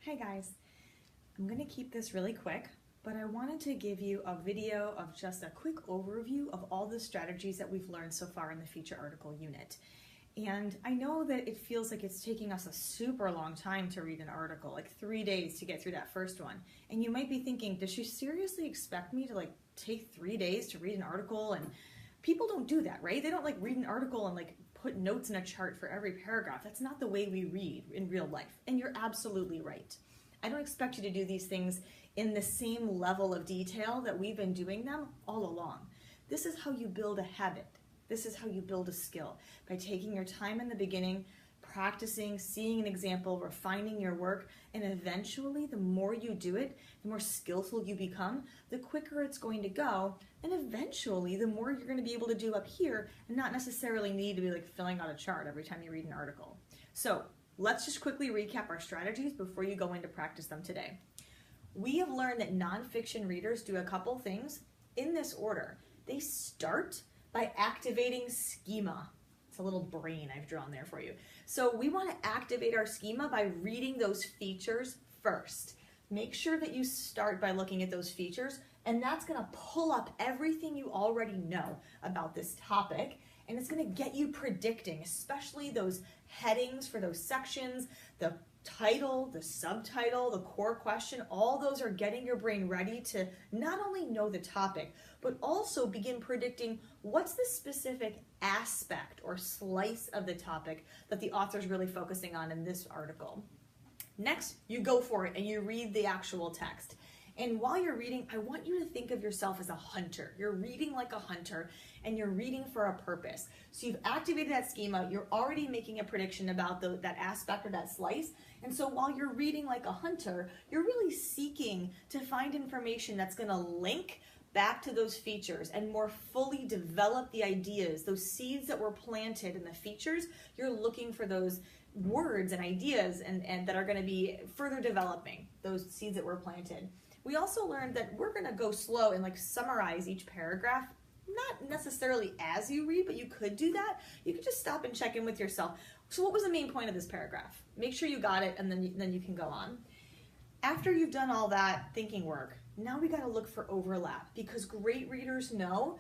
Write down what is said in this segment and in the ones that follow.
Hey guys, I'm going to keep this really quick, but I wanted to give you a video of just a quick overview of all the strategies that we've learned so far in the feature article unit. And I know that it feels like it's taking us a super long time to read an article, like 3 days to get through that first one. And you might be thinking, does she seriously expect me to take 3 days to read an article? And people don't do that, right? They don't read an article and put notes in a chart for every paragraph. That's not the way we read in real life. And you're absolutely right. I don't expect you to do these things in the same level of detail that we've been doing them all along. This is how you build a habit. This is how you build a skill, by taking your time in the beginning, practicing, seeing an example, refining your work, and eventually the more you do it, the more skillful you become, the quicker it's going to go, and eventually the more you're going to be able to do up here and not necessarily need to be filling out a chart every time you read an article. So let's just quickly recap our strategies before you go in to practice them today. We have learned that nonfiction readers do a couple things in this order. They start by activating schema. It's a little brain I've drawn there for you. So we want to activate our schema by reading those features first. Make sure that you start by looking at those features, and that's going to pull up everything you already know about this topic, and it's going to get you predicting, especially those headings for those sections, the title, the subtitle, the core question. All those are getting your brain ready to not only know the topic, but also begin predicting what's the specific aspect or slice of the topic that the author's really focusing on in this article. Next, you go for it and you read the actual text. And while you're reading, I want you to think of yourself as a hunter. You're reading like a hunter, and you're reading for a purpose. So you've activated that schema. You're already making a prediction about that aspect or that slice. And so while you're reading like a hunter, you're really seeking to find information that's going to link back to those features and more fully develop the ideas, those seeds that were planted in the features. You're looking for those words and ideas and that are going to be further developing those seeds that were planted. We also learned that we're going to go slow and summarize each paragraph, not necessarily as you read, but you could do that. You could just stop and check in with yourself. So what was the main point of this paragraph? Make sure you got it, and then you can go on. After you've done all that thinking work, now we got to look for overlap, because great readers know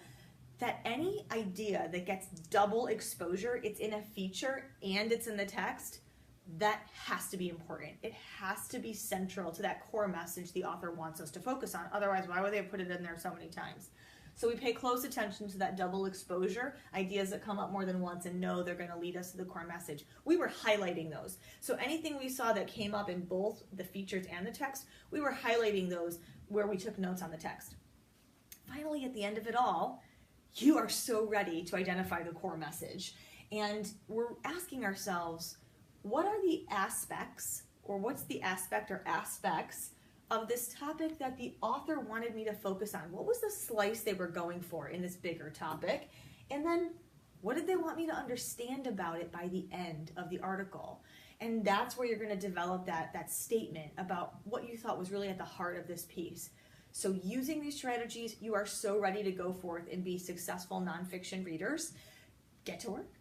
that any idea that gets double exposure, it's in a feature and it's in the text, that has to be important. It has to be central to that core message the author wants us to focus on. Otherwise, why would they have put it in there so many times? So we pay close attention to that double exposure, ideas that come up more than once and know they're going to lead us to the core message. We were highlighting those. So anything we saw that came up in both the features and the text, we were highlighting those where we took notes on the text. Finally, at the end of it all, you are so ready to identify the core message. And we're asking ourselves, what are the aspects, or what's the aspect or aspects of this topic that the author wanted me to focus on? What was the slice they were going for in this bigger topic? And then what did they want me to understand about it by the end of the article? And that's where you're going to develop that statement about what you thought was really at the heart of this piece. So using these strategies, you are so ready to go forth and be successful nonfiction readers. Get to work.